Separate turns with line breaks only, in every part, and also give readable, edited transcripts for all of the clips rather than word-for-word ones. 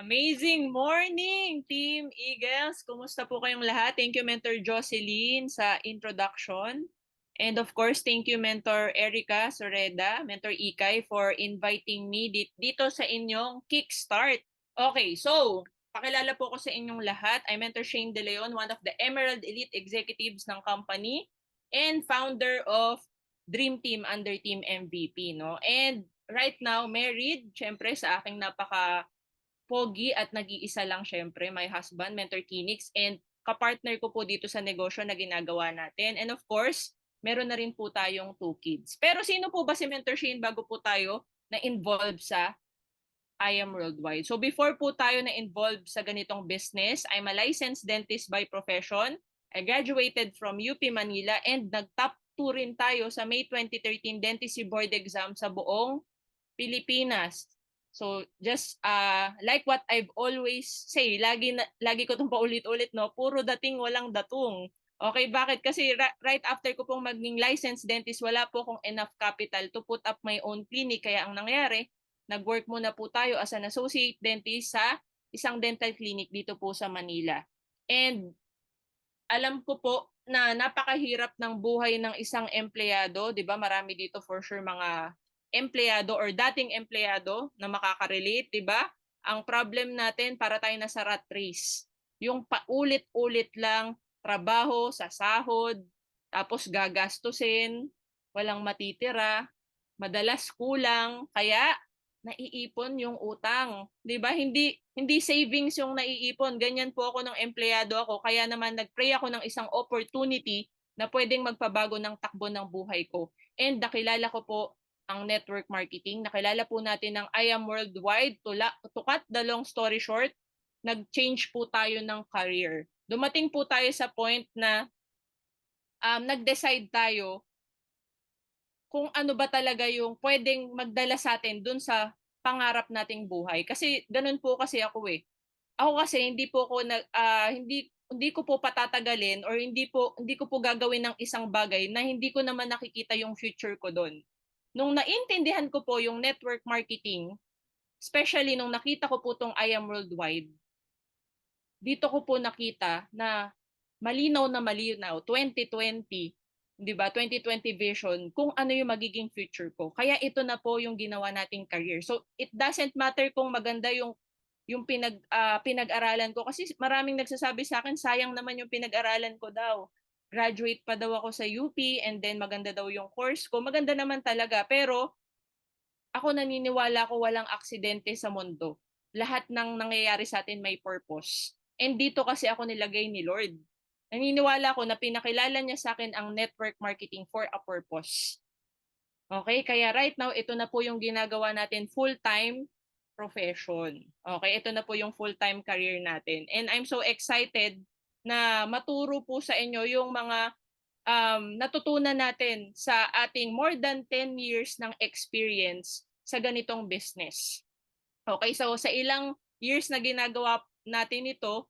Amazing morning, Team Eagles! Kumusta po kayong lahat? Thank you, Mentor Jocelyn, sa introduction. And of course, thank you, Mentor Erica Soreda, Mentor Ikay, for inviting me dito sa inyong Kickstart. Okay, so, pakilala po ko sa inyong lahat. I'm Mentor Shane De Leon, one of the Emerald Elite Executives ng company and founder of Dream Team under Team MVP. No? And right now, married, syempre, sa aking pogi at nag-iisa lang syempre, my husband, Mentor Kinix, and kapartner ko po dito sa negosyo na ginagawa natin. And of course, meron na rin po tayong 2 kids. Pero sino po ba si Mentor Shane bago po tayo na-involve sa I Am Worldwide? So before po tayo na-involve sa ganitong business, I'm a licensed dentist by profession. I graduated from UP Manila and nag-top 2 rin tayo sa May 2013 Dentistry Board Exam sa buong Pilipinas. So just like what I've always say, lagi ko 'tong paulit-ulit, no, puro dating walang datung. Okay, bakit? Kasi right after ko pong maging licensed dentist, wala po akong enough capital to put up my own clinic. Kaya ang nangyari, nag-work muna po tayo as an associate dentist sa isang dental clinic dito po sa Manila. And alam ko po na napakahirap ng buhay ng isang empleyado, 'di ba? Marami dito for sure mga empleyado or dating empleyado na makaka-relate, 'di ba? Ang problem natin para tayo nasa rat race. Yung paulit-ulit lang trabaho sa sahod, tapos gagastusin, walang matitira, madalas kulang, kaya naiipon yung utang. 'Di ba? Hindi savings yung naiipon. Ganyan po ako ng empleyado ako. Kaya naman nagpray ako ng isang opportunity na pwedeng magpabago ng takbo ng buhay ko. And nakilala ko po ang network marketing. Nakilala po natin ang I Am Worldwide. To cut the long story short, nag-change po tayo ng career. Dumating po tayo sa point na nag-decide tayo kung ano ba talaga yung pwedeng magdala sa atin dun sa pangarap nating buhay. Kasi ganun po kasi ako eh. Ako kasi hindi ko po patatagalin or hindi ko po gagawin ng isang bagay na hindi ko naman nakikita yung future ko doon. Nung naintindihan ko po yung network marketing, especially nung nakita ko po tong I Am Worldwide, dito ko po nakita na malinaw 2020, 'di ba? 2020 vision kung ano yung magiging future ko. Kaya ito na po yung ginawa nating career. So it doesn't matter kung maganda yung pinag-aralan ko kasi maraming nagsasabi sa akin sayang naman yung pinag-aralan ko daw. Graduate pa daw ako sa UP and then maganda daw yung course ko. Maganda naman talaga pero ako naniniwala ko walang aksidente sa mundo. Lahat ng nangyayari sa atin may purpose. And dito kasi ako nilagay ni Lord. Naniniwala ko na pinakilala niya sa akin ang network marketing for a purpose. Okay, kaya right now, ito na po yung ginagawa natin full-time profession. Okay, ito na po yung full-time career natin. And I'm so excited na maturo po sa inyo yung mga natutunan natin sa ating more than 10 years ng experience sa ganitong business. Okay, so sa ilang years na ginagawa natin ito,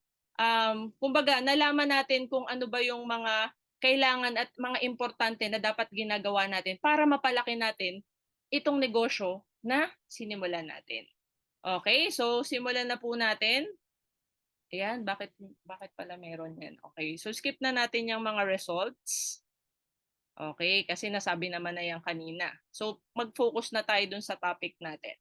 kumbaga nalaman natin kung ano ba yung mga kailangan at mga importante na dapat ginagawa natin para mapalaki natin itong negosyo na sinimulan natin. Okay, so simulan na po natin. Ayan, bakit pala meron yan? Okay, so skip na natin yung mga results. Okay, kasi nasabi naman na yan kanina. So mag-focus na tayo dun sa topic natin.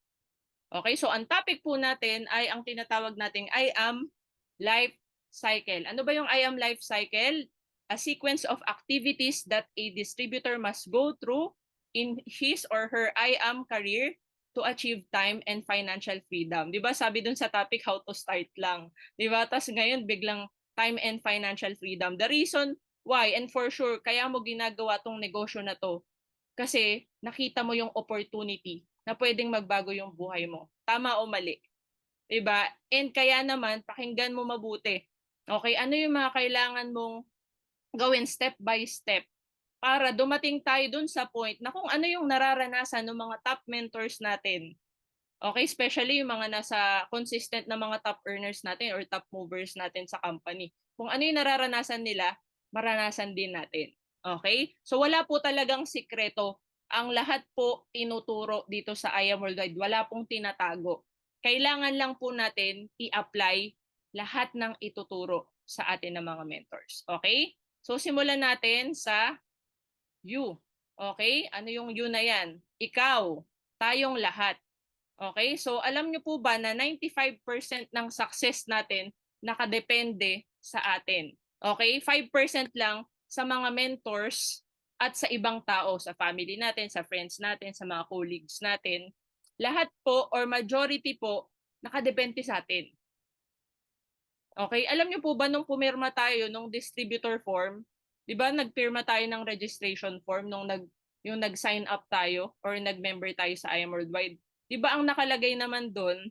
Okay, so ang topic po natin ay ang tinatawag nating I Am Life Cycle. Ano ba yung I Am Life Cycle? A sequence of activities that a distributor must go through in his or her I Am career to achieve time and financial freedom. 'Di ba? Sabi dun sa topic how to start lang. 'Di ba? Tapos ngayon biglang time and financial freedom. The reason why and for sure kaya mo ginagawa tong negosyo na to kasi nakita mo yung opportunity na pwedeng magbago yung buhay mo. Tama o mali? 'Di ba? And kaya naman, pakinggan mo mabuti. Okay, ano yung mga kailangan mong gawin step by step para dumating tayo dun sa point na kung ano yung nararanasan ng mga top mentors natin. Okay, especially yung mga nasa consistent na mga top earners natin or top movers natin sa company. Kung ano yung nararanasan nila, maranasan din natin. Okay? So wala po talagang sikreto. Ang lahat po tinuturo dito sa I Am Worldwide. Wala pong tinatago. Kailangan lang po natin i-apply lahat ng ituturo sa atin ng mga mentors. Okay? So simulan natin sa you. Okay? Ano yung you na yan? Ikaw, tayong lahat. Okay? So alam niyo po ba na 95% ng success natin nakadepende sa atin. Okay? 5% lang sa mga mentors at sa ibang tao, sa family natin, sa friends natin, sa mga colleagues natin. Lahat po or majority po nakadepende sa atin. Okay? Alam niyo po ba nung pumirma tayo nung distributor form, 'di ba nagpirma tayo ng registration form nung yung nag-sign up tayo or nag-member tayo sa IM Worldwide. 'Di ba ang nakalagay naman doon,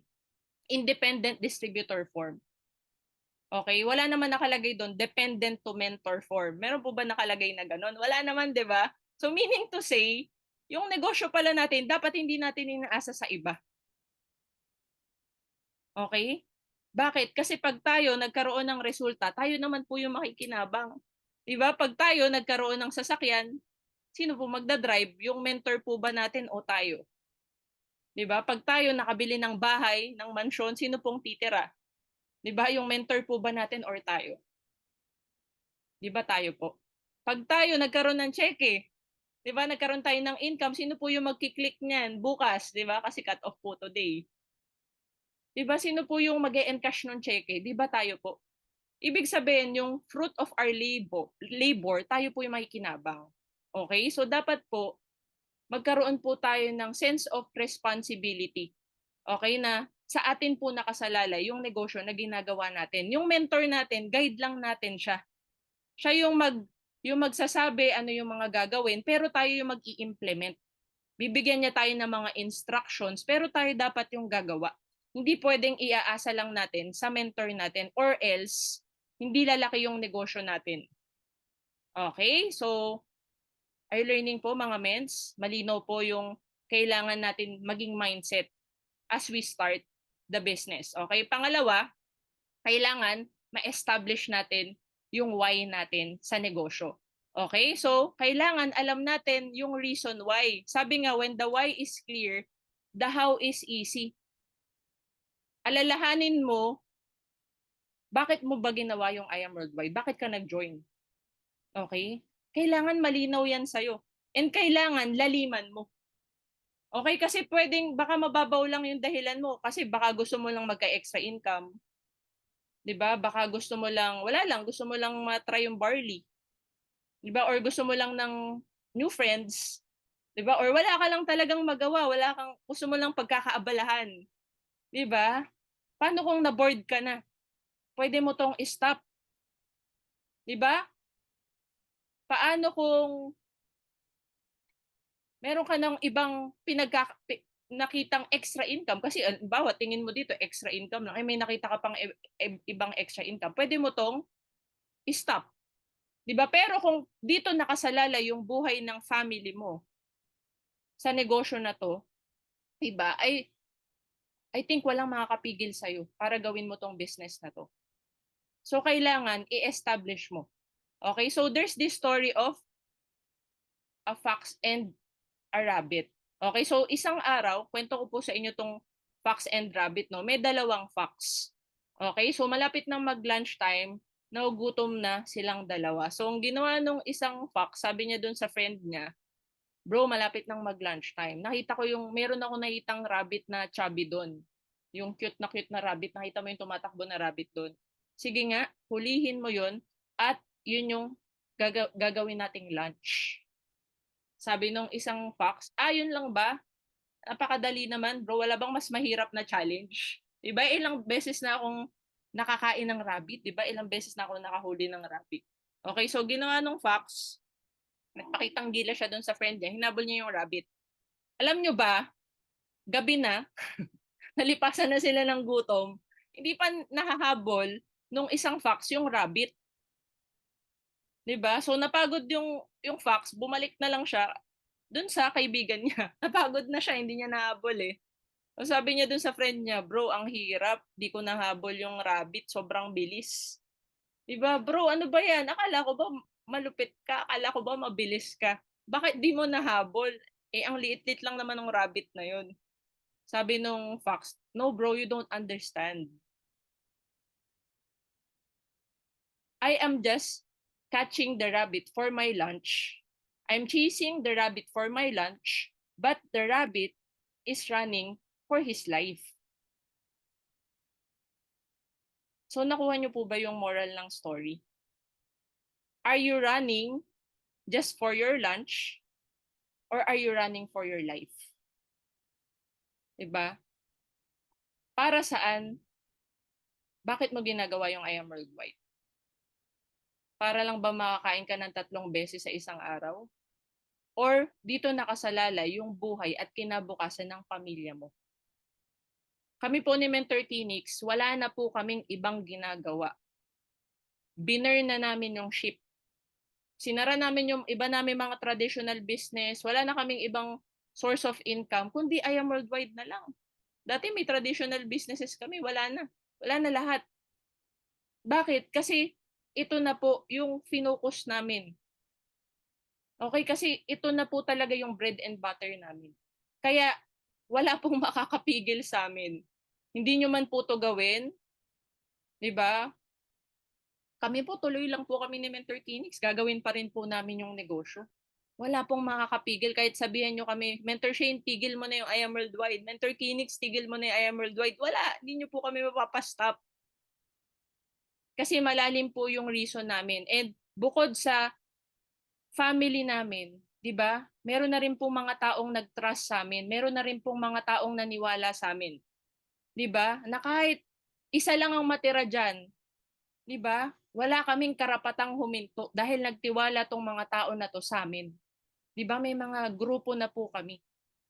independent distributor form. Okay, wala naman nakalagay doon dependent to mentor form. Meron po ba nakalagay na gano'n? Wala naman, 'di ba? So meaning to say, yung negosyo pala natin dapat hindi natin inaasa sa iba. Okay? Bakit? Kasi pag tayo nagkaroon ng resulta, tayo naman po yung makikinabang. 'Di ba? Pag tayo nagkaroon ng sasakyan, sino po magda-drive? Yung mentor po ba natin o tayo? 'Di ba? Pag tayo nakabili ng bahay, ng mansyon, sino pong titira? 'Di ba? Yung mentor po ba natin or tayo? 'Di ba tayo po? Pag tayo nagkaroon ng cheque, 'di ba? Nagkaroon tayo ng income, sino po yung magki-click niyan bukas, 'di ba? Kasi cut off po today. 'Di ba sino po yung mag-e-encash ng cheque? 'Di ba tayo po? Ibig sabihin yung fruit of our labor tayo po yung makikinabang. Okay? So dapat po magkaroon po tayo ng sense of responsibility. Okay na sa atin po nakasalalay yung negosyo na ginagawa natin. Yung mentor natin, guide lang natin siya. Siya yung magsasabi ano yung mga gagawin, pero tayo yung mag-i-implement. Bibigyan niya tayo ng mga instructions, pero tayo dapat yung gagawa. Hindi pwedeng iaasa lang natin sa mentor natin or else hindi lalaki yung negosyo natin. Okay? So, learning po mga mens, malinaw po yung kailangan natin maging mindset as we start the business. Okay? Pangalawa, kailangan ma-establish natin yung why natin sa negosyo. Okay? So, kailangan alam natin yung reason why. Sabi nga, when the why is clear, the how is easy. Alalahanin mo, bakit mo ba ginawa yung I Am Worldwide? Bakit ka nag-join? Okay? Kailangan malinaw yan sa'yo. And kailangan laliman mo. Okay? Kasi pwedeng, baka mababaw lang yung dahilan mo. Kasi baka gusto mo lang magka-extra income. 'Di ba? Baka gusto mo lang, wala lang, gusto mo lang ma-try yung barley. 'Di ba? Or gusto mo lang ng new friends. 'Di ba? Or wala ka lang talagang magawa, gusto mo lang pagkakaabalahan. 'Di ba? Paano kung na-bored ka na? Pwede mo tong i-stop. 'Di ba? Paano kung meron ka ng ibang nakitang extra income kasi bawa tingin mo dito extra income lang ay may nakita ka pang ibang extra income, pwede mo tong i-stop, 'di ba? Pero kung dito nakasalalay yung buhay ng family mo sa negosyo na to, 'di ba? I think walang makakapigil sa iyo para gawin mo tong business na to. So kailangan i-establish mo. Okay? So there's this story of a fox and a rabbit. Okay, so isang araw, kwento ko po sa inyo tong fox and rabbit, no? May dalawang fox. Okay, so malapit ng mag-lunch time, nagugutom na silang dalawa. So ang ginawa nung isang fox, sabi niya dun sa friend niya, bro, malapit ng mag-lunch time. Nakita ko meron ako nakitang rabbit na chubby doon. Yung cute na rabbit, nakita mo yung tumatakbo na rabbit doon. Sige nga, hulihin mo yun at yun yung gagawin nating lunch. Sabi nung isang fox, yun lang ba? Napakadali naman, bro. Wala bang mas mahirap na challenge? Diba? Ilang beses na akong nakakain ng rabbit. Diba? Ilang beses na ako nakahuli ng rabbit. Okay, so ginawa nung fox, nagpakitang gila siya doon sa friend niya, hinabol niya yung rabbit. Alam nyo ba, gabi na, nalipasan na sila ng gutom, hindi pa nakahabol nung isang fox yung rabbit. 'Di ba? So napagod yung fox, bumalik na lang siya dun sa kaibigan niya. Napagod na siya, hindi niya nahabol eh. So sabi niya dun sa friend niya, bro, ang hirap, di ko nahabol yung rabbit, sobrang bilis. 'Di ba, bro, ano ba yan? Akala ko ba malupit ka? Akala ko ba mabilis ka? Bakit di mo nahabol? Eh, ang liit-liit lang naman ng rabbit na yun. Sabi nung Fox, "No bro, you don't understand. I am just catching the rabbit for my lunch. I'm chasing the rabbit for my lunch, but the rabbit is running for his life." So nakuha niyo po ba yung moral ng story? Are you running just for your lunch or are you running for your life? 'Di ba? Para saan? Bakit mo ginagawa yung I am worldwide? Para lang ba makakain ka ng 3 beses sa isang araw? Or dito nakasalalay yung buhay at kinabukasan ng pamilya mo? Kami po ni Mentor Phoenix, wala na po kaming ibang ginagawa. Binurn na namin yung ship. Sinara namin yung iba namin mga traditional business. Wala na kaming ibang source of income, kundi I am worldwide na lang. Dati may traditional businesses kami, wala na. Wala na lahat. Bakit? Kasi ito na po yung finocus namin. Okay, kasi ito na po talaga yung bread and butter namin. Kaya wala pong makakapigil sa amin. Hindi nyo man po to gawin, di ba? Kami po, tuloy lang po kami ni Mentor Phoenix. Gagawin pa rin po namin yung negosyo. Wala pong makakapigil. Kahit sabihan nyo kami, Mentor Shane, tigil mo na yung I am worldwide. Mentor Phoenix, tigil mo na yung I am worldwide. Wala, hindi nyo po kami mapapastop. Kasi malalim po yung reason namin. And bukod sa family namin, 'di ba? Meron na rin pong mga taong nag-trust sa amin. Meron na rin pong mga taong naniwala sa amin. 'Di ba? Na kahit isa lang ang matira diyan, 'di ba? Wala kaming karapatang huminto dahil nagtiwala tong mga tao na to sa amin. 'Di ba? May mga grupo na po kami.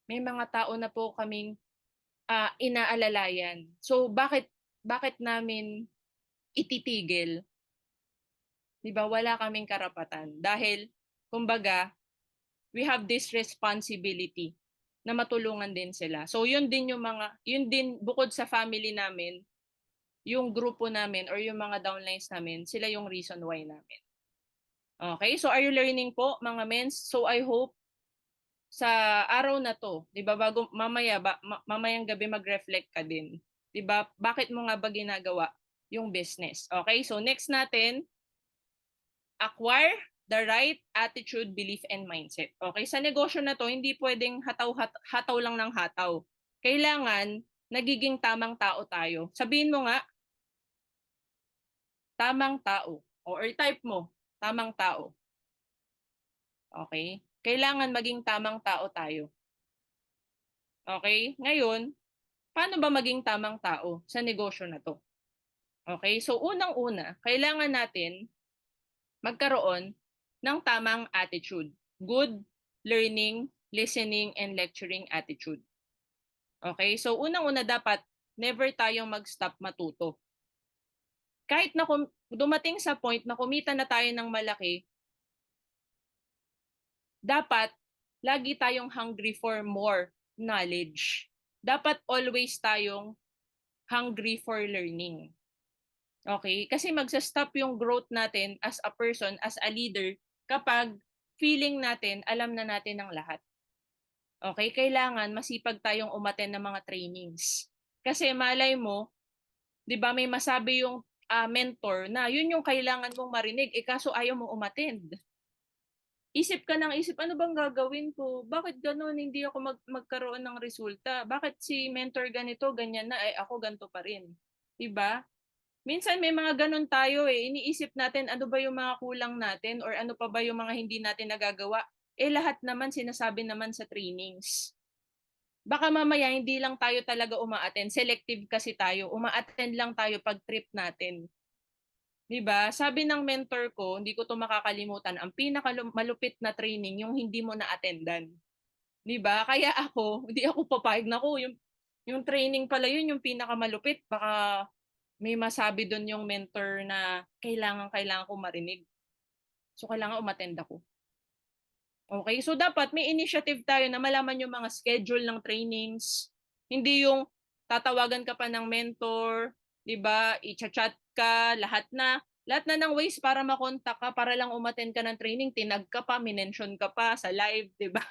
May mga tao na po kaming inaalalayan. So bakit namin ititigil? 'Di ba? Wala kaming karapatan dahil kumbaga we have this responsibility na matulungan din sila. So yun din bukod sa family namin, yung grupo namin or yung mga downlines namin, sila yung reason why namin. Okay? So are you learning po mga mens? So I hope sa araw na to, 'di ba, bago mamayang gabi mag-reflect ka din. 'Di ba? Bakit mo nga ba ginagawa yung business? Okay? So next natin, acquire the right attitude, belief, and mindset. Okay, sa negosyo na to, hindi pwedeng hataw lang ng hataw. Kailangan nagiging tamang tao tayo. Sabihin mo nga, tamang tao. Or type mo, tamang tao. Okay? Kailangan maging tamang tao tayo. Okay? Ngayon, paano ba maging tamang tao sa negosyo na to? Okay? So, unang-una, kailangan natin magkaroon ng tamang attitude. Good learning, listening, and lecturing attitude. Okay? So, unang-una dapat, never tayong mag-stop matuto. Kahit na dumating sa point na kumita na tayo ng malaki, dapat, lagi tayong hungry for more knowledge. Dapat always tayong hungry for learning. Okay? Kasi magsa-stop yung growth natin as a person, as a leader, kapag feeling natin, alam na natin ang lahat. Okay? Kailangan masipag tayong umattend ng mga trainings. Kasi malay mo, 'di ba, may masabi yung mentor na yun yung kailangan mong marinig, kaso ayaw mo umattend. Isip ka ng isip, ano bang gagawin ko? Bakit gano'n? Hindi ako magkaroon ng resulta. Bakit si mentor ganito, ganyan na, ako ganito pa rin. 'Di ba? Minsan may mga ganun tayo iniisip natin ano ba yung mga kulang natin or ano pa ba yung mga hindi natin nagagawa. Lahat naman sinasabi naman sa trainings. Baka mamaya hindi lang tayo talaga uma-attend, selective kasi tayo. Uma-attend lang tayo pag trip natin. 'Di ba? Sabi ng mentor ko, hindi ko 'to makakalimutan, ang pinakamalupit na training yung hindi mo na-attendan. 'Di ba? Kaya ako, hindi ako papayag na ko yung training pala yun yung pinakamalupit. Baka may masabi doon yung mentor na kailangan ko marinig. So kailangan umattend ako. Okay? So dapat may initiative tayo na malaman yung mga schedule ng trainings. Hindi yung tatawagan ka pa ng mentor, 'di ba? I-chat ka, lahat na ng ways para makontak ka para lang umattend ka ng training, tinag ka pa, minention ka pa sa live, 'di ba?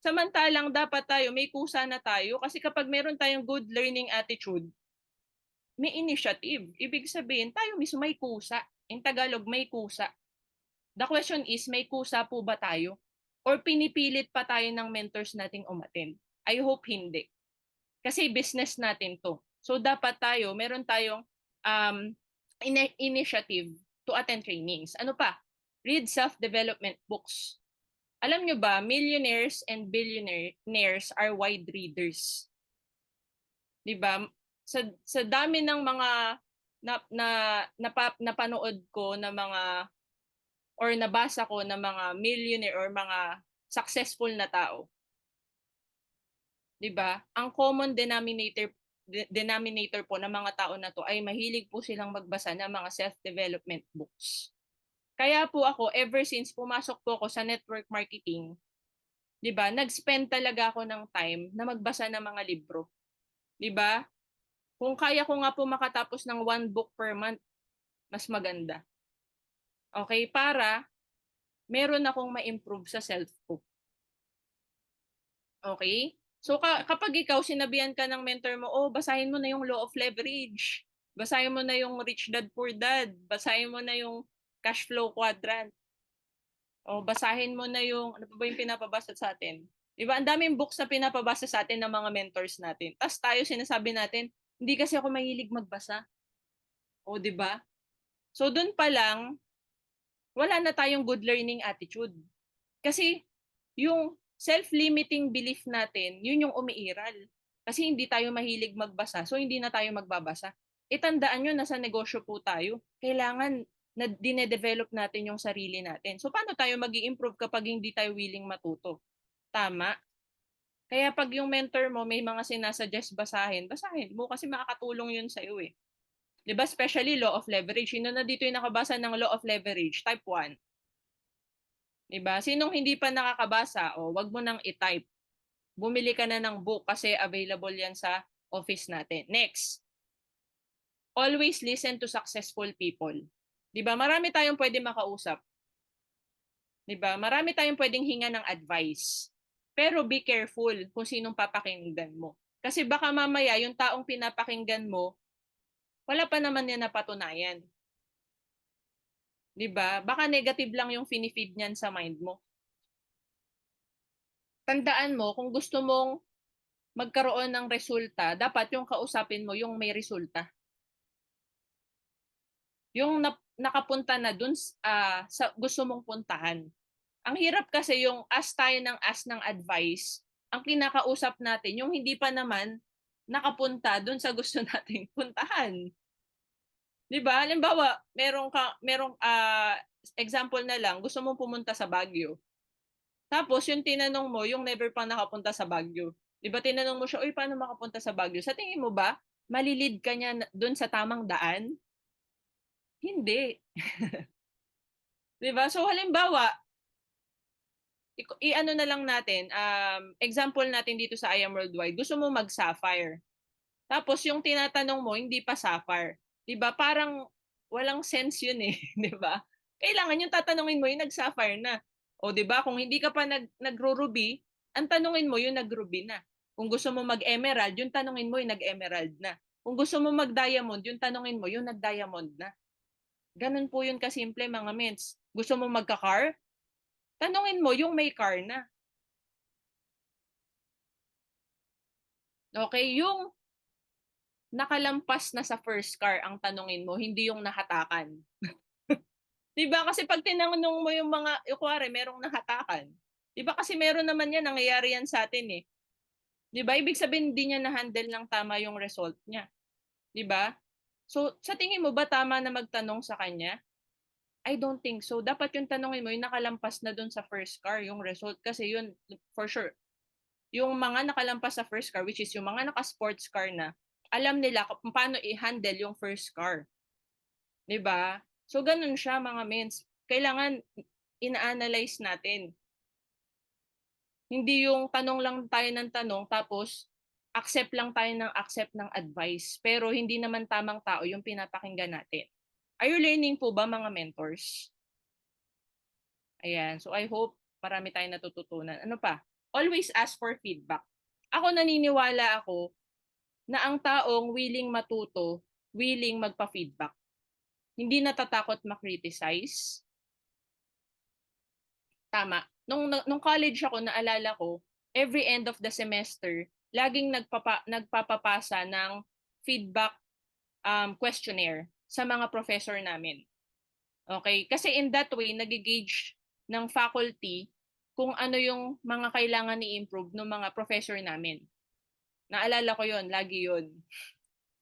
Samantalang dapat tayo, may kusa na tayo kasi kapag meron tayong good learning attitude, may initiative. Ibig sabihin, tayo mismo may kusa. In Tagalog, may kusa. The question is, may kusa po ba tayo? Or pinipilit pa tayo ng mentors nating umattend? I hope hindi. Kasi business natin to. So dapat tayo, meron tayong um, initiative to attend trainings. Ano pa? Read self-development books. Alam nyo ba, millionaires and billionaires are wide readers. 'Di ba? Sa dami ng mga napanood ko na mga or nabasa ko na mga millionaire or mga successful na tao, 'di ba? Ang common denominator po ng mga tao na to ay mahilig po silang magbasa ng mga self-development books. Kaya po ako, ever since pumasok po ako sa network marketing, 'di ba? Nag-spend talaga ako ng time na magbasa ng mga libro, 'di ba? Kung kaya ko nga po makatapos ng 1 book per month, mas maganda. Okay, para meron akong ma-improve sa self ko. Okay? So kapag ikaw sinabihan ka ng mentor mo, oh, basahin mo na yung law of leverage. Basahin mo na yung rich dad poor dad. Basahin mo na yung cash flow quadrant. O basahin mo na yung ano pa ba yung pinapabasa sa atin? 'Di ba? Ang daming books na pinapabasa sa atin ng mga mentors natin. Tapos tayo sinasabi natin, hindi kasi ako mahilig magbasa. O 'di ba? So doon pa lang wala na tayong good learning attitude. Kasi yung self-limiting belief natin, yun yung umiiral. Kasi hindi tayo mahilig magbasa, so hindi na tayo magbabasa. Itandaan nyo, nasa negosyo po tayo. Kailangan na dinedevelop natin yung sarili natin. So paano tayo mag improve kapag hindi tayo willing matuto? Tama. Kaya pag yung mentor mo may mga sinasuggest basahin, basahin mo kasi makakatulong yun sa iyo eh. 'Di ba? Especially law of leverage. Sino na dito yung nakabasa ng law of leverage? Type 1. 'Di ba? Sinong hindi pa nakakabasa, o wag mo nang i-type. Bumili ka na ng book kasi available 'yan sa office natin. Next, always listen to successful people. 'Di ba? Marami tayong pwedeng makausap. 'Di ba? Marami tayong pwedeng hinga ng advice. Pero be careful kung sinong papakinggan mo. Kasi baka mamaya yung taong pinapakinggan mo, wala pa naman yan napatunayan. 'Di ba? Baka negative lang yung finifeed niyan sa mind mo. Tandaan mo, kung gusto mong magkaroon ng resulta, dapat yung kausapin mo yung may resulta. Yung nakapunta na dun sa gusto mong puntahan. Ang hirap kasi yung ask tayo ng ask ng advice, ang kinakausap natin yung hindi pa naman nakapunta dun sa gusto nating puntahan. 'Di ba? Halimbawa, merong example na lang, gusto mong pumunta sa Baguio. Tapos yung tinanong mo, yung never pa nakapunta sa Baguio. 'Di ba tinanong mo siya, "Uy, paano makapunta sa Baguio?" Sa tingin mo ba, malilid ka niya doon sa tamang daan? Hindi. 'Di ba? So halimbawa, i-ano na lang natin, example natin dito sa I Am Worldwide, gusto mo mag-Sapphire. Tapos yung tinatanong mo, hindi pa Sapphire. 'Di ba? Parang walang sense yun eh, 'di ba? Kailangan yung tatanungin mo yung nag-Sapphire na. O 'di ba? Kung hindi ka pa nagro-ruby, ang tanungin mo yung nag-ruby na. Kung gusto mo mag-emerald, yung tanungin mo yung nag-emerald na. Kung gusto mo mag-diamond, yung tanungin mo yung nag-diamond na. Ganun po yun kasimple mga mens. Gusto mo magka-car? Tanungin mo yung may car na. Okay, yung nakalampas na sa first car ang tanungin mo, hindi yung nahatakan. 'Di ba? Kasi pag tinanong mo yung mga, yung kuwari merong nahatakan. 'Di ba kasi meron naman yan, nangyayari yan sa atin eh. 'Di ba? Ibig sabihin hindi niya na-handle ng tama yung result niya. 'Di ba? So, sa tingin mo ba tama na magtanong sa kanya? I don't think so. Dapat yung tanongin mo yung nakalampas na dun sa first car, yung result. Kasi yun, for sure, yung mga nakalampas sa first car, which is yung mga naka-sports car na, alam nila kung paano i-handle yung first car. 'Di ba? So ganun siya mga mens. Kailangan ina-analyze natin. Hindi yung tanong lang tayo ng tanong tapos accept lang tayo ng accept ng advice. Pero hindi naman tamang tao yung pinapakinggan natin. Are you learning po ba mga mentors? Ayan. So I hope marami tayong natututunan. Ano pa? always ask for feedback. Ako naniniwala ako na ang taong willing matuto, willing magpa-feedback. Hindi natatakot ma-criticize. Tama. Nung college ako, naalala ko, every end of the semester, laging nagpapapasa ng feedback questionnaire sa mga professor namin. Okay? Kasi in that way, nagigauge ng faculty kung ano yung mga kailangan i-improve ng mga professor namin. Naalala ko yon, lagi yon.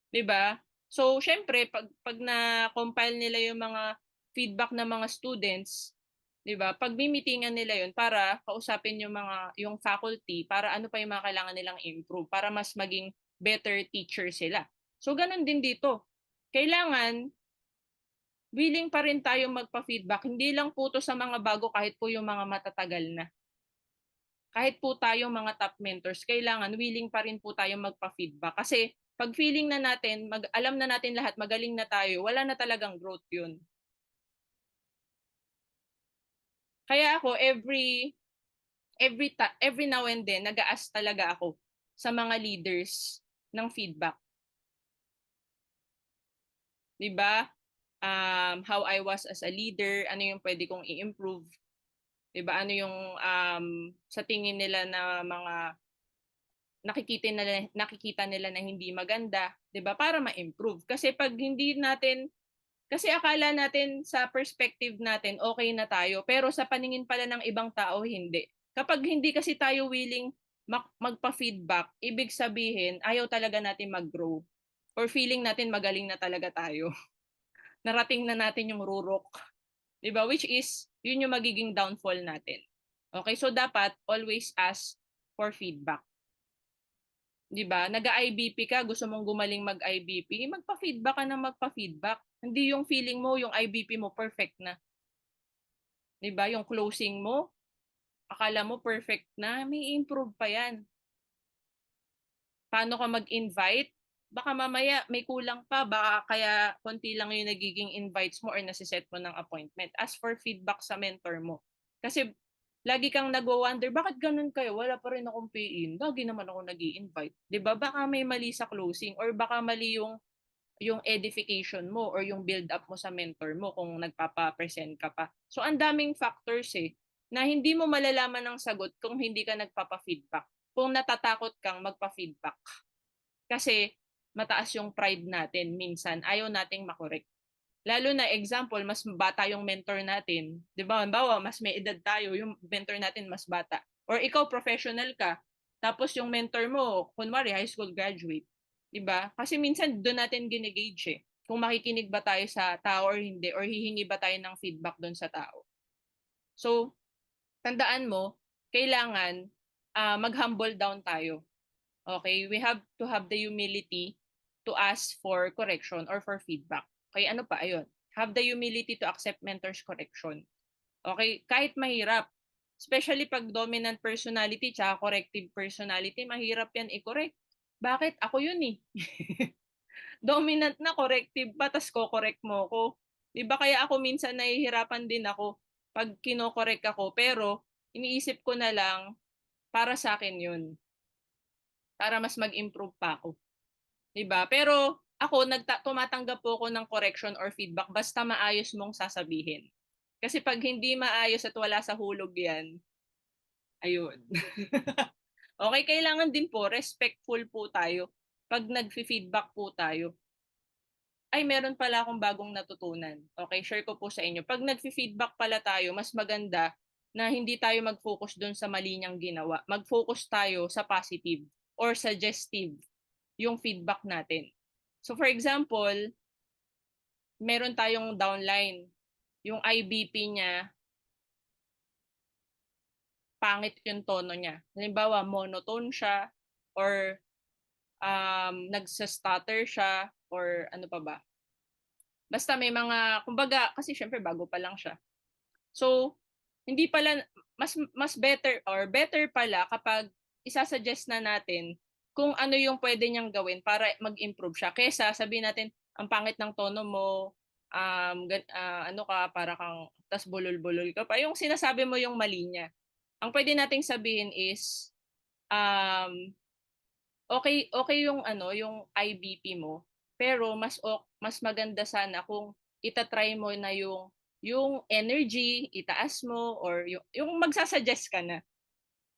'Di ba? So, syempre, pag na-compile nila yung mga feedback ng mga students, 'di ba? Pagmi-meetingan nila yon para kausapin yung faculty para ano pa yung mga kailangan nilang improve para mas maging better teacher sila. So, ganun din dito. Kailangan willing pa rin tayo magpa-feedback. Hindi lang po to sa mga bago kahit po yung mga matatagal na. Kahit po tayo mga top mentors, kailangan willing pa rin po tayo magpa-feedback. Kasi pag feeling na natin, alam na natin lahat, magaling na tayo, wala na talagang growth yun. Kaya ako, every now and then, nag-a-ask talaga ako sa mga leaders ng feedback. Diba? How I was as a leader, ano yung pwede kong i-improve. Diba? Ano yung sa tingin nila na mga nakikita nila na hindi maganda, 'di ba? Para ma-improve. Kasi pag hindi natin kasi akala natin sa perspective natin okay na tayo, pero sa paningin pala ng ibang tao hindi. Kapag hindi kasi tayo willing magpa-feedback, ibig sabihin ayaw talaga natin mag-grow or feeling natin magaling na talaga tayo. Narating na natin yung rurok, 'di ba? Which is yun yung magiging downfall natin. Okay, so dapat always ask for feedback. 'Di ba? Nag-IBP ka, gusto mong gumaling mag-IBP, magpa-feedback ka ng magpa-feedback. Hindi yung feeling mo, yung IBP mo perfect na. 'Di ba? Yung closing mo, akala mo perfect na, may improve pa 'yan. Paano ka mag-invite? Baka mamaya may kulang pa, baka kaya konti lang yung nagiging invites mo or nasiset mo ng appointment. Ask for feedback sa mentor mo. Kasi lagi kang nagwo-wonder, bakit ganun kayo? Wala pa rin akong pay-in. Lagi naman ako nag-i-invite. 'Di ba? Baka may mali sa closing or baka mali yung edification mo or yung build up mo sa mentor mo kung nagpapa-present ka pa. So ang daming factors na hindi mo malalaman ng sagot kung hindi ka nagpapa-feedback. Kung natatakot kang magpa-feedback. Kasi mataas yung pride natin minsan, ayaw nating makorek. Lalo na example, mas bata yung mentor natin. 'Di ba? Halimbawa, mas may edad tayo, yung mentor natin mas bata. Or ikaw professional ka, tapos yung mentor mo, kunwari high school graduate. 'Di ba? Kasi minsan doon natin ginigauge kung makikinig ba tayo sa tao or hindi or hihingi ba tayo ng feedback doon sa tao. So, tandaan mo, kailangan mag-humble down tayo. Okay, we have to have the humility to ask for correction or for feedback. Okay, ano pa? Ayun. Have the humility to accept mentor's correction. Okay, kahit mahirap. Especially pag dominant personality tsaka corrective personality, mahirap yan i-correct. Bakit? Ako yun eh. Dominant na, corrective pa, tas ko-correct mo ko. Diba kaya ako minsan nahihirapan din ako pag kino-correct ako, pero iniisip ko na lang, para sa akin yun. Para mas mag-improve pa ako. 'Di ba? Pero ako tumatanggap po ako ng correction or feedback basta maayos mong sasabihin. Kasi pag hindi maayos at wala sa hulog 'yan, ayun. Okay, kailangan din po respectful po tayo pag nagfi-feedback po tayo. Ay, meron pala akong bagong natutunan. Okay, share ko po sa inyo. Pag nagfi-feedback pala tayo, mas maganda na hindi tayo mag-focus doon sa mali niyang ginawa. Mag-focus tayo sa positive or suggestive yung feedback natin. So for example, meron tayong downline. Yung IBP niya, pangit yung tono niya. Halimbawa, monotone siya or nagsa-stutter siya or ano pa ba. Basta may mga, kumbaga, kasi syempre bago pa lang siya. So, hindi pala, mas better or better pala kapag isasuggest na natin kung ano yung pwede niyang gawin para mag-improve siya. Kesa sabihin natin, ang pangit ng tono mo, ano ka, para kang, tas bulol-bulol ka pa. Yung sinasabi mo yung mali niya. Ang pwede nating sabihin is, um, okay yung ano, yung IBP mo, pero mas maganda sana kung ita-try mo na yung energy, itaas mo or yung magsa-suggest ka na.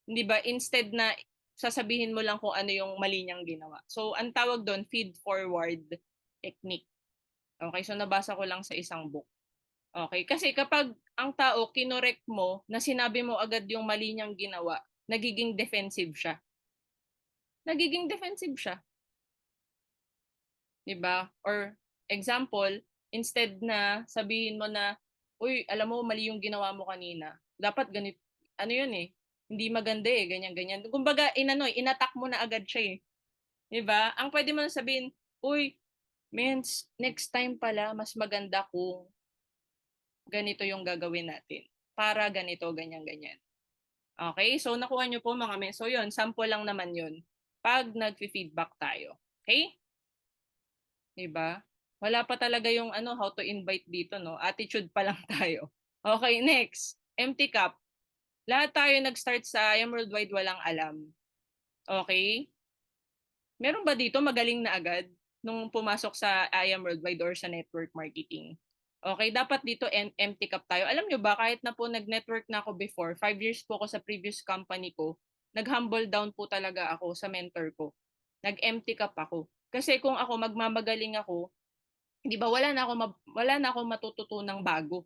'Di ba? Instead na sasabihin mo lang kung ano yung mali niyang ginawa. So, ang tawag doon, feed forward technique. Okay, so nabasa ko lang sa isang book. Okay, kasi kapag ang tao kinorek mo na sinabi mo agad yung mali niyang ginawa, nagiging defensive siya. Nagiging defensive siya, 'di ba? Or example, instead na sabihin mo na, "Uy, alam mo mali yung ginawa mo kanina. Dapat ganito, ano yun eh, hindi maganda eh, ganyan ganyan." Kumbaga inano, inattack mo na agad siya eh, 'di ba? Ang pwede mo na sabihin, "Uy, mens, next time pala mas maganda kung ganito yung gagawin natin. Para ganito, ganyan ganyan." Okay? So nakuha niyo po mga men. So yun, sample lang naman yun. Pag nagfi-feedback tayo. Okay? 'Di ba? Wala pa talaga yung ano, how to invite dito, no? Attitude pa lang tayo. Okay, next. Empty cup. Lahat tayo nag-start sa I Am Worldwide walang alam. Okay? Meron ba dito magaling na agad nung pumasok sa I Am Worldwide or sa network marketing? Okay, dapat dito empty cup tayo. Alam nyo ba, kahit na po nag-network na ako before, 5 years po ako sa previous company ko, nag-humble down po talaga ako sa mentor ko. Nag-empty cup ako. Kasi kung ako magmamagaling ako, 'di ba, wala na ako matututunang bago.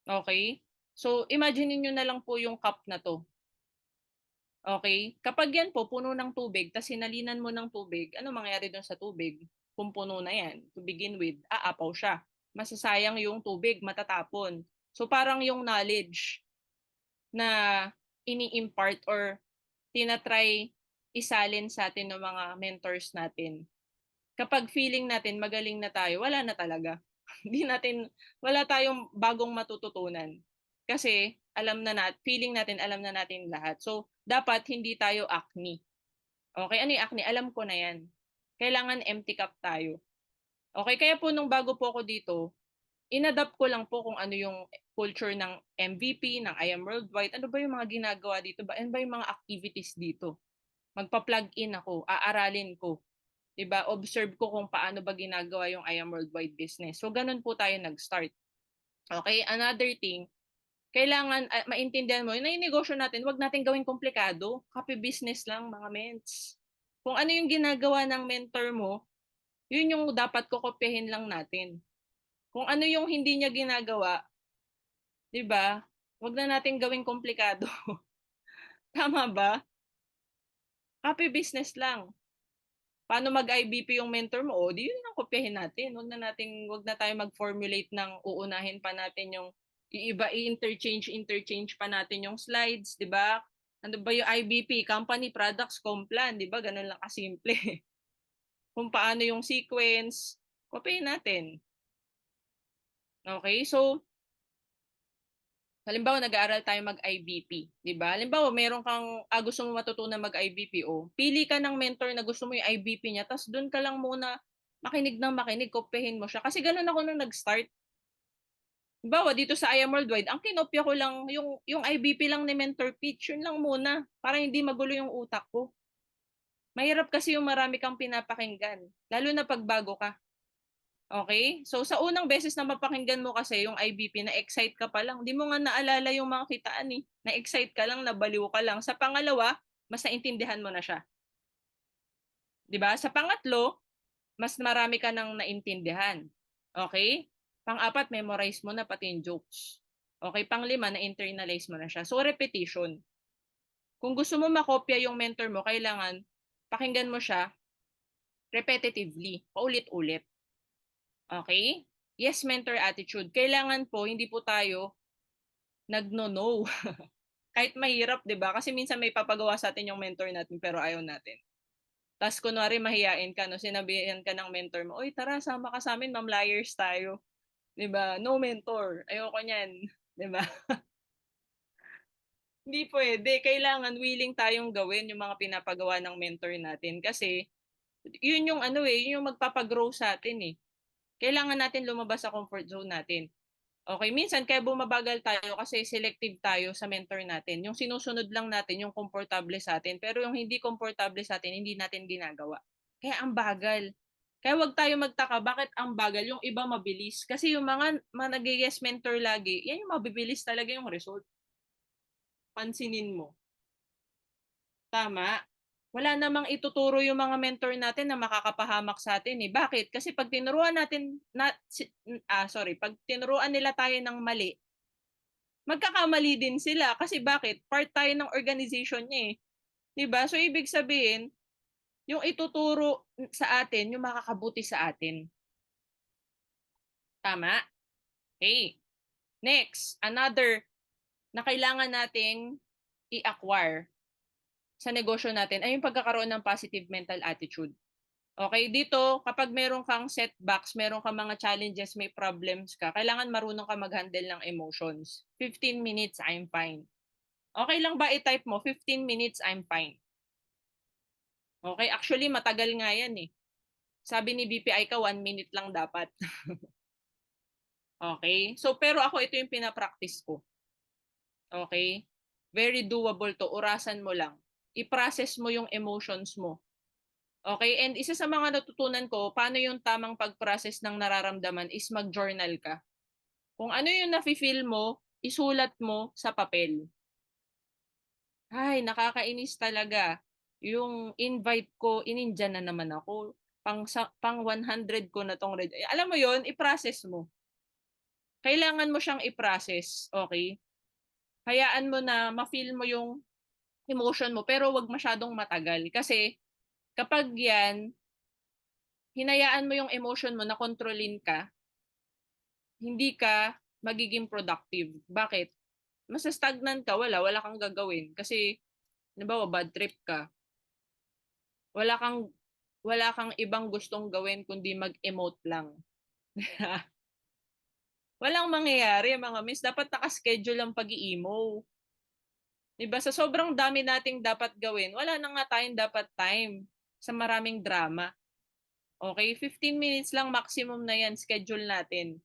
Okay? So, imagine niyo na lang po yung cup na 'to. Okay? Kapag yan po puno ng tubig tas sinalinan mo ng tubig, ano mangyayari dun sa tubig? Kung puno na yan to begin with, aapaw siya. Masasayang yung tubig, matatapon. So, parang yung knowledge na ini-impart or tina-try isalin sa atin ng mga mentors natin, kapag feeling natin magaling na tayo, wala na talaga. Hindi natin, wala tayong bagong matututunan. Kasi feeling natin alam na natin lahat. So, dapat hindi tayo acne. Okay, ano yung acne? Alam ko na yan. Kailangan empty cup tayo. Okay, kaya po nung bago po ako dito, inadapt ko lang po kung ano yung culture ng MVP, ng I Am Worldwide. Ano ba yung mga ginagawa dito? Ano ba yung mga activities dito? Magpa-plug in ako, aaralin ko. 'Di ba? Observe ko kung paano ba ginagawa yung I Am Worldwide business. So ganun po tayo nag-start. Okay, another thing, kailangan maintindihan mo, na yung negosyo natin, wag natin gawing komplikado. Copy business lang, mga ments. Kung ano yung ginagawa ng mentor mo, yun yung dapat kokopyahin lang natin. Kung ano yung hindi niya ginagawa, 'di ba? Wag na natin gawing komplikado. Tama ba? Copy business lang. Paano mag-IBP yung mentor mo? O, di yun ang kopyahin natin. Wag na tayo mag-formulate ng uunahin pa natin yung iiba, interchange pa natin yung slides, di ba? Ano ba yung IBP? Company Products Complan, di ba? Ganun lang kasimple. Kung paano yung sequence, kopyahin natin. Okay? So, halimbawa, nag-aaral tayo mag-IBP, di ba? Halimbawa, meron kang gusto mo matutunan mag-IBP, o pili ka ng mentor na gusto mo yung IBP niya, tapos doon ka lang muna makinig ng makinig, kopyahin mo siya. Kasi ganun ako nung nag-start. Halimbawa, dito sa I Am Worldwide, ang kinopya ko lang yung IBP lang ni Mentor Pitch, yun lang muna, para hindi magulo yung utak ko. Mahirap kasi yung marami kang pinapakinggan, lalo na pag bago ka. Okay? So, sa unang beses na mapakinggan mo kasi yung IBP, na-excite ka pa lang. Di mo nga naalala yung mga kitaan eh. Na-excite ka lang, nabaliw ka lang. Sa pangalawa, mas naintindihan mo na siya. Di ba? Sa pangatlo, mas marami ka nang naintindihan. Okay? Pang-apat, memorize mo na pati yung jokes. Okay? Pang-lima, na-internalize mo na siya. So, repetition. Kung gusto mo makopya yung mentor mo, kailangan pakinggan mo siya repetitively, paulit-ulit. Okay? Yes, mentor attitude. Kailangan po, hindi po tayo nagno-no. Kahit mahirap, di ba? Kasi minsan may papagawa sa atin yung mentor natin pero ayaw natin. Tapos kunwari mahiyain ka, no? Sinabihan ka ng mentor mo, "Uy, tara, sama ka sa amin, ma'am, liars tayo." Di ba? No mentor. Ayoko niyan. Di ba? Hindi pwede. Kailangan willing tayong gawin yung mga pinapagawa ng mentor natin. Kasi yun yung ano eh, yun yung magpapagrow sa atin eh. Kailangan natin lumabas sa comfort zone natin. Okay, minsan kaya bumabagal tayo kasi selective tayo sa mentor natin. Yung sinusunod lang natin yung komportable sa atin, pero yung hindi komportable sa atin, hindi natin ginagawa. Kaya ang bagal. Kaya wag tayo magtaka bakit ang bagal, yung iba mabilis. Kasi yung mga nag-yes mentor lagi, yan yung mabibilis talaga yung result. Pansinin mo. Tama. Wala namang ituturo yung mga mentor natin na makakapahamak sa atin eh. Bakit? Kasi pag tinuruan natin pag tinuruan nila tayo ng mali, magkakamali din sila kasi bakit? Part tayo ng organization niya eh. 'Di ba? So ibig sabihin, yung ituturo sa atin, yung makakabuti sa atin. Tama? Okay. Next, another na kailangan nating i-acquire sa negosyo natin ay yung pagkakaroon ng positive mental attitude. Okay, dito kapag meron kang setbacks, meron kang mga challenges, may problems ka, kailangan marunong ka mag-handle ng emotions. 15 minutes, I'm fine. Okay lang ba i-type mo, 15 minutes, I'm fine? Okay, actually matagal nga yan eh. Sabi ni BPI ka, 1 minute lang dapat. Okay? So, pero ako ito yung pinapractice ko. Okay? Very doable to. Orasan mo lang. I-process mo yung emotions mo. Okay? And isa sa mga natutunan ko, paano yung tamang pag-process ng nararamdaman is mag-journal ka. Kung ano yung nafe-feel mo, isulat mo sa papel. Ay, nakakainis talaga. Yung invite ko, inindiya na naman ako. Pang 100 ko na tong red. Alam mo yon, i-process mo. Kailangan mo siyang i-process, okay? Hayaan mo na ma-feel mo yung emotion mo, pero wag masyadong matagal. Kasi kapag yan, hinayaan mo yung emotion mo na kontrolin ka, hindi ka magiging productive. Bakit? Mas stagnant ka, wala kang gagawin. Kasi, halimbawa, bad trip ka, wala kang wala kang ibang gustong gawin kundi mag-emote lang. Walang mangyayari mga miss. Dapat naka-schedule ang pag-i-emo. Diba? Sa sobrang dami nating dapat gawin, wala na nga tayong dapat time sa maraming drama. Okay? 15 minutes lang maximum na yan. Schedule natin.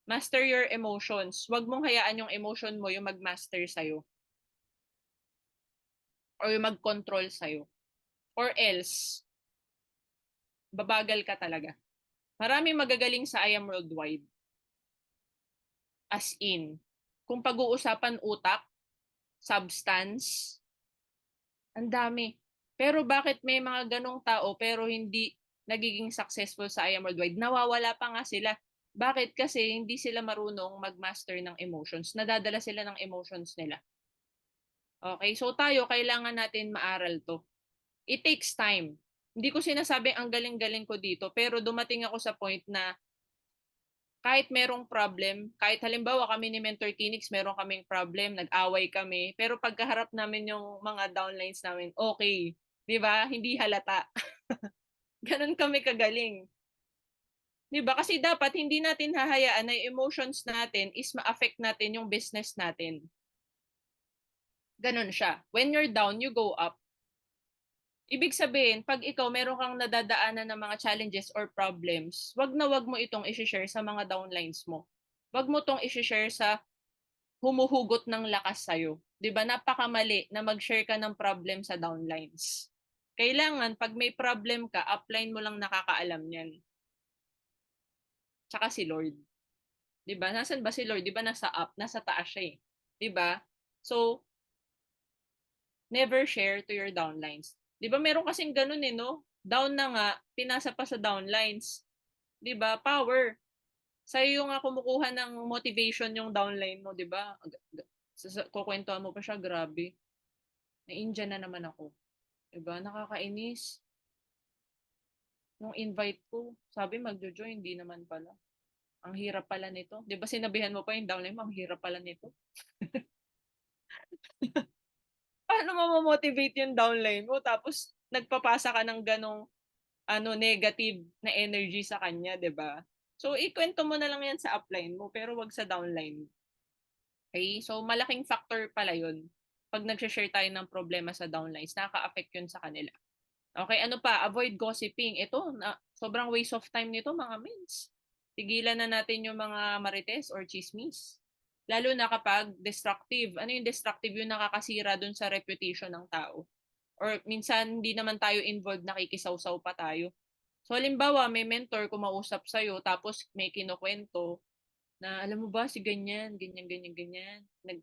Master your emotions. Huwag mong hayaan yung emotion mo yung mag-master sa'yo. Or yung mag-control sa'yo. Or else, babagal ka talaga. Maraming magagaling sa I Am Worldwide. As in, kung pag-uusapan utak, substance, ang dami. Pero bakit may mga ganong tao pero hindi nagiging successful sa I Am Worldwide? Nawawala pa nga sila. Bakit? Kasi hindi sila marunong mag-master ng emotions. Nadadala sila ng emotions nila. Okay? So tayo, kailangan natin maaral to. It takes time. Hindi ko sinasabing ang galing-galing ko dito, pero dumating ako sa point na kahit merong problem, kahit halimbawa kami ni Mentor Kinix, meron kaming problem, nag-away kami, pero pagkaharap namin yung mga downlines namin, okay. Di ba? Hindi halata. Ganun kami kagaling. Di ba? Kasi dapat hindi natin hahayaan na yung emotions natin is ma-affect natin yung business natin. Ganun siya. When you're down, you go up. Ibig sabihin, pag ikaw meron kang nadadaanan ng mga challenges or problems, wag mo itong i-share sa mga downlines mo. Wag mo itong i-share sa humuhugot ng lakas sa'yo. 'Di ba? Napakamali na mag-share ka ng problem sa downlines. Kailangan, pag may problem ka, upline mo lang nakakaalam niyan. Tsaka si Lord. 'Di ba? Nasaan ba si Lord? 'Di ba nasa up, nasa taas siya eh. 'Di ba? So, never share to your downlines. 'Di ba meron kasing ganun eh, no? Down na nga, pinasa pa sa downlines. 'Di ba? Power. Sa'yo nga kumukuha ng motivation yung downline mo, 'di ba? Kukwentuhan mo pa siya, grabe. Na-injure na naman ako. 'Di ba? Nakakainis. Yung invite ko, sabi magjo-join, hindi naman pala. Ang hirap pala nito. 'Di ba sinabihan mo pa yung downline mo, ang hirap pala nito. Paano mo motivate yung downline mo tapos nagpapasa ka ng ganong negative na energy sa kanya, 'di ba? So ikwento mo na lang 'yan sa upline mo pero wag sa downline. Okay? So malaking factor pala 'yun. Pag nag-share tayo ng problema sa downlines, nakaka-affect 'yun sa kanila. Okay, ano pa? Avoid gossiping. Ito, sobrang waste of time nito, mga mins. Tigilan na natin yung mga marites or chismis. Lalo na kapag destructive. Ano yung destructive? Yung nakakasira dun sa reputation ng tao. Or minsan hindi naman tayo involved, nakikisawsaw pa tayo. So halimbawa, may mentor kumausap sa'yo tapos may kinukwento na alam mo ba si ganyan, ganyan, ganyan, ganyan.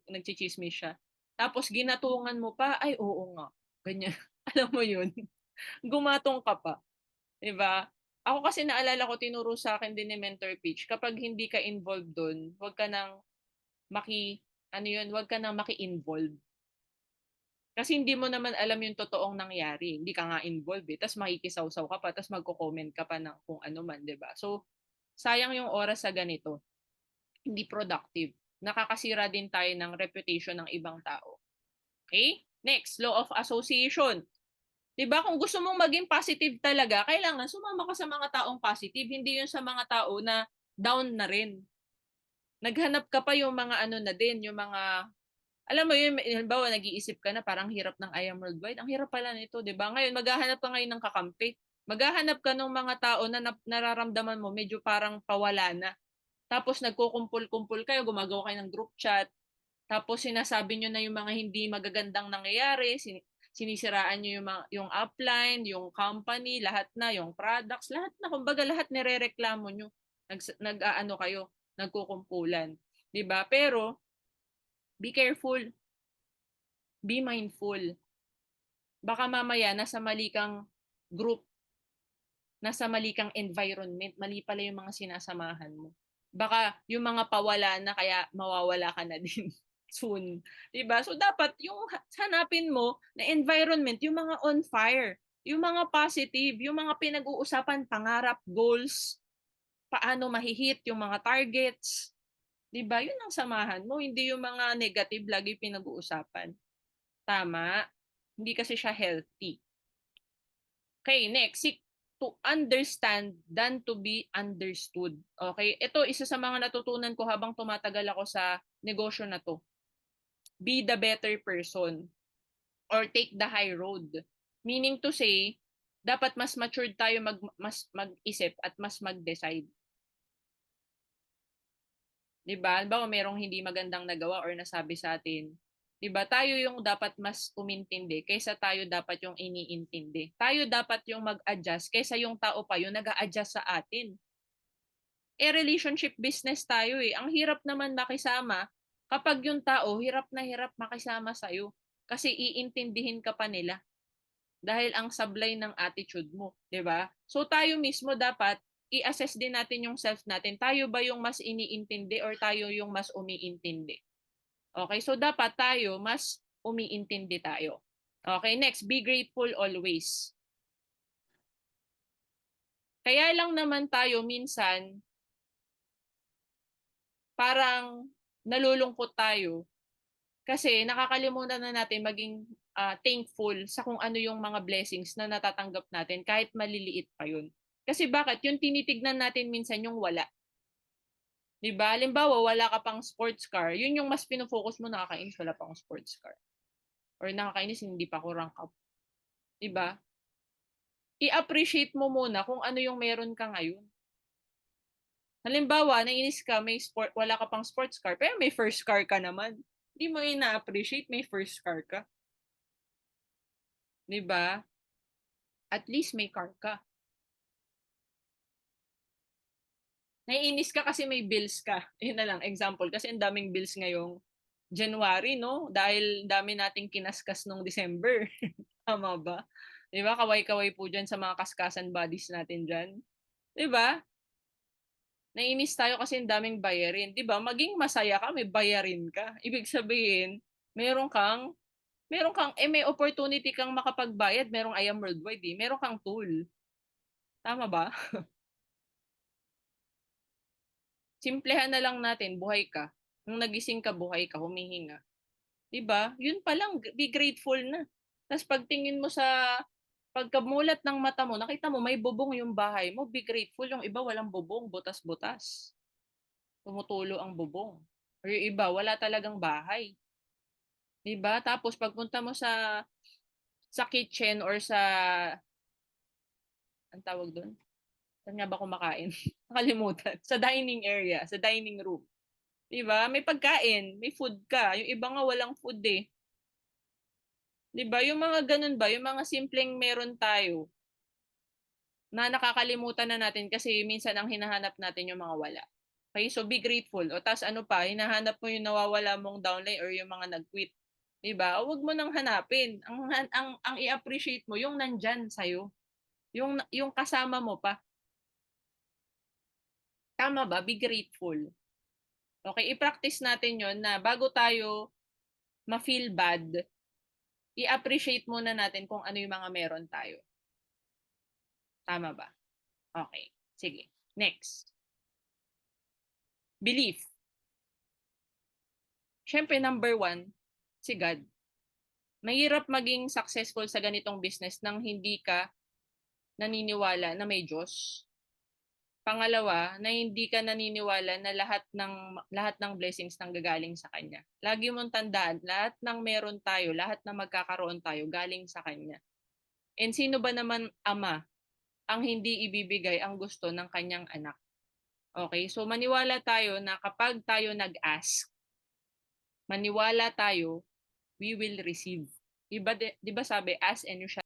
Nagchichismis siya. Tapos ginatungan mo pa, ay oo nga. Ganyan. Alam mo yun? Gumatong ka pa. 'Di ba? Ako kasi naalala ko, tinuro sa akin din ni Mentor Peach, kapag hindi ka involved dun, wag ka nang ano yun, wag ka nang maki-involve. Kasi hindi mo naman alam yung totoong nangyari. Hindi ka nga involved eh. Tapos makikisawsaw ka pa, tapos magko-comment ka pa ng kung ano man, 'di ba? So, sayang yung oras sa ganito. Hindi productive. Nakakasira din tayo ng reputation ng ibang tao. Okay? Next, law of association. 'Di ba kung gusto mong maging positive talaga, kailangan sumama ka sa mga taong positive, hindi 'yun sa mga tao na down na rin. Naghanap ka pa yung mga ano na din, yung mga alam mo 'yun, halimbawa nag-iisip ka na parang hirap ng I am worldwide, ang hirap pala nito, 'di ba? Ngayon maghahanap ka ngayon ng kakampi. Maghahanap ka ng mga tao na nararamdaman mo medyo parang pawala na. Tapos nagkukumpul-kumpul kayo, gumagawa kayo ng group chat, tapos sinasabi niyo na yung mga hindi magagandang nangyayari, sinisiraan niyo yung upline, yung company, lahat na, yung products, lahat na, kumbaga lahat nirereklamo niyo. Nag-aano kayo, nagkukumpulan, 'di ba? Pero be careful, be mindful. Baka mamaya nasa mali kang group, nasa mali kang environment, mali pala yung mga sinasamahan mo. Baka yung mga pawala na kaya mawawala ka na din soon. 'Di ba? So dapat yung hanapin mo na environment, yung mga on fire, yung mga positive, yung mga pinag-uusapan pangarap, goals, paano mahihit yung mga targets. 'Di ba? Yun ang samahan mo, hindi yung mga negative lagi pinag-uusapan. Tama? Hindi kasi siya healthy. Okay, next, seek to understand than to be understood. Okay, ito isa sa mga natutunan ko habang tumatagal ako sa negosyo na to. Be the better person or take the high road. Meaning to say, dapat mas matured tayo mas mag-isip at mas mag-decide. 'Di ba? Halimbawa, merong hindi magandang nagawa or nasabi sa atin. 'Di ba? Tayo yung dapat mas umintindi kaysa tayo dapat yung iniintindi. Tayo dapat yung mag-adjust kaysa yung tao pa yung nag-a-adjust sa atin. Relationship business tayo eh. Ang hirap naman makisama kapag yung tao hirap na hirap makisama sa'yo. Kasi iintindihin ka pa nila dahil ang sablay ng attitude mo, 'di ba? So tayo mismo dapat i-assess din natin yung self natin. Tayo ba yung mas iniintindi or tayo yung mas umiintindi? Okay, so dapat tayo mas umiintindi tayo. Okay, next, be grateful always. Kaya lang naman tayo minsan parang nalulungkot tayo kasi nakakalimutan na natin maging thankful sa kung ano yung mga blessings na natatanggap natin kahit maliliit pa yun. Kasi bakit? Yung tinitignan natin minsan yung wala. 'Di ba? Halimbawa, wala ka pang sports car, yun yung mas pinofocus mo, nakakainis wala pang sports car. Or nakakainis hindi pa ako rank up. 'Di ba? I-appreciate mo muna kung ano yung meron ka ngayon. Halimbawa, nainis ka, wala ka pang sports car, pero may first car ka naman. Hindi mo ina-appreciate may first car ka. 'Di ba? At least may car ka. Naiinis ka kasi may bills ka. Yun na lang, example. Kasi ang daming bills ngayong January, no? Dahil dami nating kinaskas nung December. Tama ba? 'Di ba? Kaway-kaway po dyan sa mga kaskasan buddies natin dyan. 'Di ba? Naiinis tayo kasi ang daming bayarin. 'Di ba? Maging masaya ka, may bayarin ka. Ibig sabihin, meron kang may opportunity kang makapagbayad, merong I am worldwide eh. Meron kang tool. Tama ba? Simplehan na lang natin, buhay ka. Nung nagising ka, buhay ka, humihinga. 'Di ba? Yun pa lang, be grateful na. Tapos pagtingin mo sa pagkamulat ng mata mo, nakita mo may bubong yung bahay mo, be grateful. Yung iba walang bubong, butas-butas. Tumutulo ang bubong. Or yung iba, wala talagang bahay. 'Di ba? Tapos pagpunta mo sa kitchen or sa ang tawag doon? Saan nga ba kumakain? Nakalimutan. Sa dining area, sa dining room. 'Di ba? May pagkain, may food ka. Yung iba nga walang food eh. 'Di ba? Yung mga ganun ba, yung mga simpleng meron tayo na nakakalimutan na natin kasi minsan ang hinahanap natin yung mga wala. Okay, so be grateful. O tas ano pa, hinahanap mo yung nawawala mong downline or yung mga nag-quit. 'Di ba? O wag mo nang hanapin. Ang i-appreciate mo yung nandiyan sa yung kasama mo pa. Tama ba? Be grateful. Okay, i-practice natin 'yon na bago tayo ma-feel bad, i-appreciate muna natin kung ano yung mga meron tayo. Tama ba? Okay. Sige. Next. Belief. Siyempre number one, si God. Mahirap maging successful sa ganitong business nang hindi ka naniniwala na may Diyos. Pangalawa, na hindi ka naniniwala na lahat ng blessings nanggagaling sa kanya. Lagi mong tandaan, lahat ng meron tayo, lahat ng magkakaroon tayo galing sa kanya. And sino ba naman ama ang hindi ibibigay ang gusto ng kanyang anak? Okay? So maniwala tayo na kapag tayo nag-ask, maniwala tayo, we will receive. 'Di ba sabi, ask and you shall